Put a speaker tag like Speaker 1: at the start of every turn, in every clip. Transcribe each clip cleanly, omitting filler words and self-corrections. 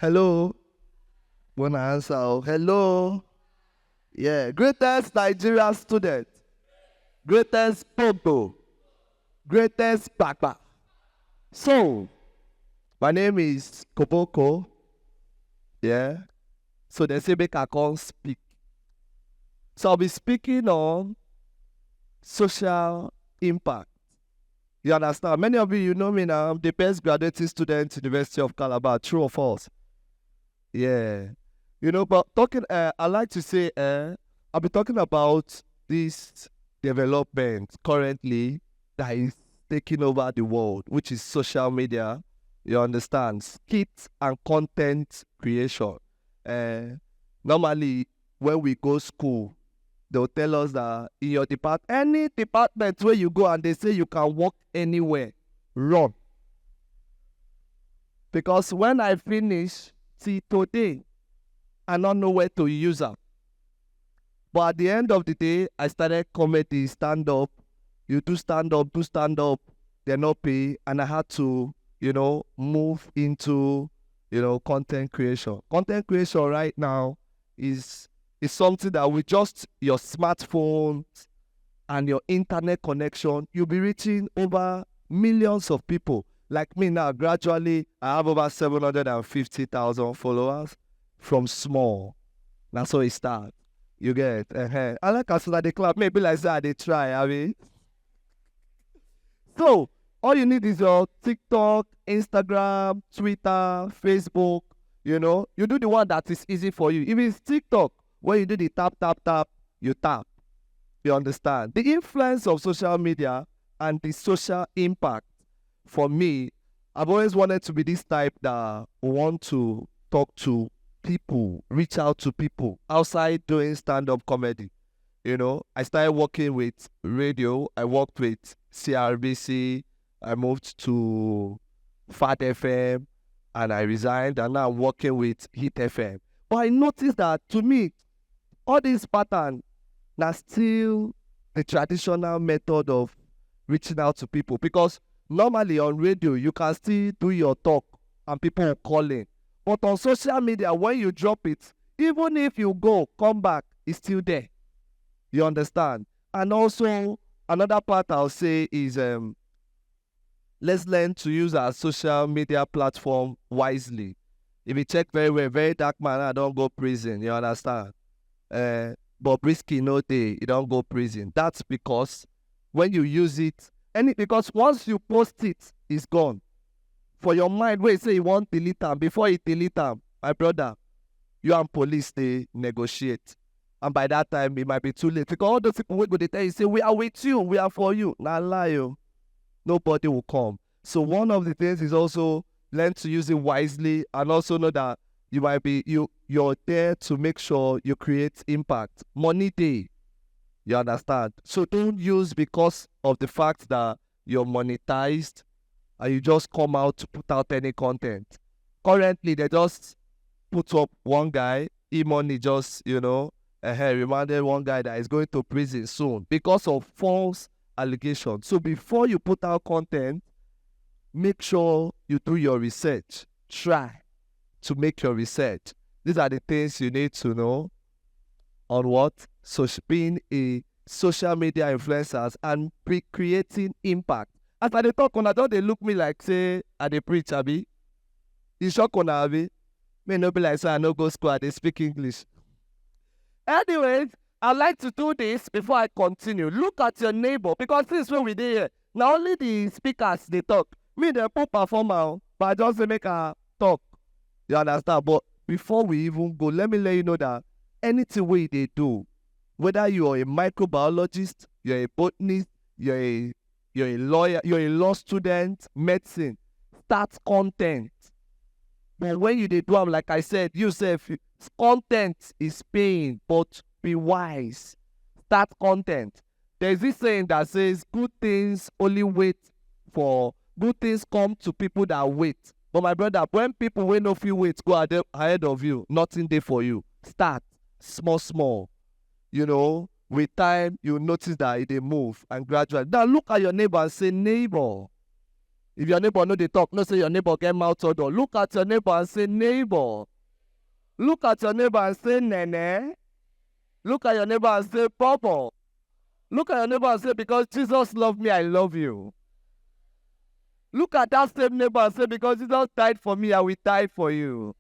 Speaker 1: Hello. Wanna answer? Hello. Yeah. Greatest Nigeria student. Greatest Pogo. Greatest Papa. So, my name is Koboko. Yeah. So they say make I come speak. So I'll be speaking on social impact. You understand? Many of you know me now. I'm the best graduating student, University of Calabar. True or false? Yeah. But talking, I like to say, I'll be talking about this development currently that is taking over the world, which is social media. You understand? Skit and content creation. Uh, Normally, when we go school, they'll tell us that in your department, any department where you go and they say you can work anywhere, run. Because when I finish, see today, I don't know where to use them. But at the end of the day, I started comedy, stand up. You do stand up, they're not pay. And I had to, move into, content creation. Content creation right now is something that with just your smartphone and your internet connection, you'll be reaching over millions of people. Like me now, gradually, I have over 750,000 followers from small. That's how it starts. You get I like as that they clap. Maybe like that they try. I mean, so all you need is your TikTok, Instagram, Twitter, Facebook. You do the one that is easy for you. If it's TikTok, when you do the tap, you tap. You understand the influence of social media and the social impact. For me, I've always wanted to be this type that want to talk to people, reach out to people outside doing stand-up comedy. I started working with radio. I worked with CRBC. I moved to Fat FM and I resigned, and now I'm working with Hit FM. But I noticed that to me, all these patterns are still the traditional method of reaching out to people, because normally on radio you can still do your talk and people will call in. But on social media, when you drop it, even if you go, come back, it's still there. You understand? And also, another part I'll say is let's learn to use our social media platform wisely. If you check very well, very dark man, I don't go prison. You understand? But risky no day, you don't go prison. That's because when you use it, because once you post it, it's gone. For your mind, where you say you want to delete them, before you delete them, my brother, you and police, they negotiate. And by that time, it might be too late. Because all those people will go, they tell you, say, we are with you, we are for you. Not lie, yo. Nobody will come. So one of the things is also learn to use it wisely, and also know that you might be, you're there to make sure you create impact. Money day. You understand? So don't use because of the fact that you're monetized and you just come out to put out any content. Currently, they just put up one guy, E-Money just, reminded one guy that is going to prison soon because of false allegations. So before you put out content, make sure you do your research. Try to make your research. These are the things you need to know on what? So being a social media influencers and creating impact. As I dey talk, una don dey look me like say I dey preach, abi? E shock una, abi? May no be like say I no go school, I dey speak English. Anyways, I like to do this before I continue. Look at your neighbor, because since when we dey here, na only the speakers dey talk. Me dey put performer, but I just say make I talk. You understand? But before we even go, let me let you know that anything wey you dey do, whether you are a microbiologist, you're a botanist, you're a lawyer, you're a law student, medicine, start content. But when you dey do am, like I said, you say content is paying, but be wise. Start content. There's this saying that says good things come to people that wait. But my brother, when people wey no fit wait go ahead of you, nothing dey for you. Start small. With time, you notice that it dey move, and gradually. Now look at your neighbor and say, neighbor, If your neighbor no dey talk, no say your neighbor get mouth odor. Look at your neighbor and say, neighbor. Look at your neighbor and say, nene. Look at your neighbor and say, papa. Look at your neighbor and say, because Jesus loved me, I love you. Look at that same neighbor and say, because Jesus died for me, I will die for you.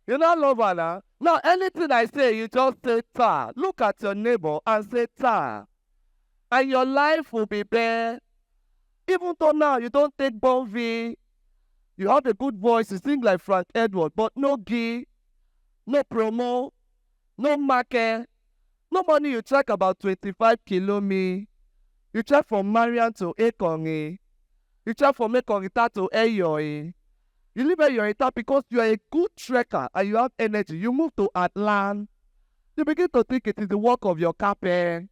Speaker 1: You not love her now? Now, anything I say, you just say, ta. Look at your neighbor and say, ta. And your life will be there. Even though now you don't take Bon V, you have a good voice, you sing like Frank Edward, but no gig, no promo, no market, no money. You track about 25 kilometers. You track from Marian to Ekongi. You track from Ekongita to Eyoe. You live at your because you are a good trekker and you have energy. You move to Atlanta. You begin to think it is the work of your carpet.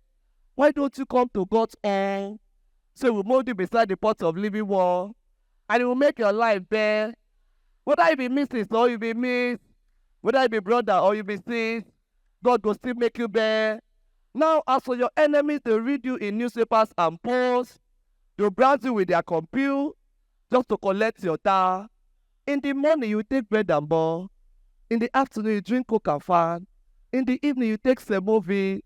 Speaker 1: Why don't you come to God's own? So we'll mold you beside the pot of living water, and it will make your life better. Whether you be Mrs. or you be Miss, whether you be brother or you be sis, God will still make you better. Now, as for your enemies, they read you in newspapers and posts. They'll browse you with their computer just to collect your tar. In the morning, you take bread and butter. In the afternoon, you drink Coke and Fan. In the evening, you take some movie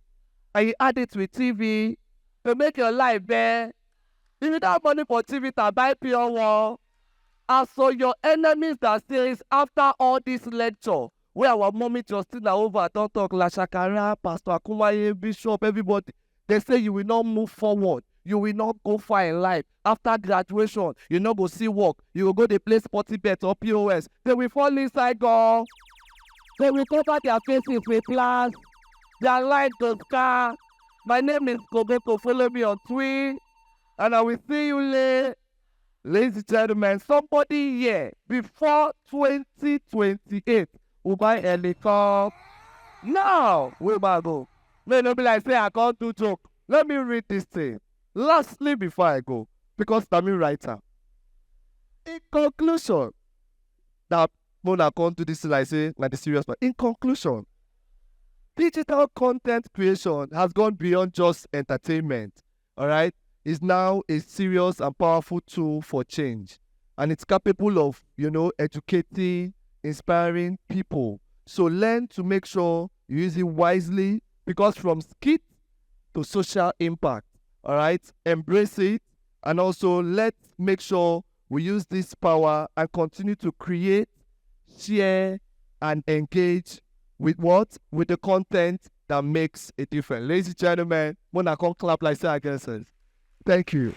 Speaker 1: and you add it with TV to make your life better. If you don't have money for TV, to buy pure water. As for your enemies that says after all this lecture, where our mommy Justina over don't talk La Shakara, Pastor Akumaye, Bishop, everybody, they say you will not move forward. You will not go far in life. After graduation, you not go see work. You will go to play sporty bet or POS. They will fall inside God. They will cover their faces with glass. Their light goes scar. My name is Kobeko. Follow me on Twitter. And I will see you later. Ladies and gentlemen, somebody here before 2028 will buy a helicopter. Now, where I go? May not be like say I can't do joke. Let me read this thing. Lastly, before I go, because I'm a writer. In conclusion, that when I come to this, like say, like the serious part. In conclusion, digital content creation has gone beyond just entertainment. All right. Is now a serious and powerful tool for change. And it's capable of, educating, inspiring people. So learn to make sure you use it wisely, because from skit to social impact, all right? Embrace it, and also let's make sure we use this power and continue to create, share, and engage with what? With the content that makes a difference. Ladies and gentlemen, when I come clap like say I guess. Thank you.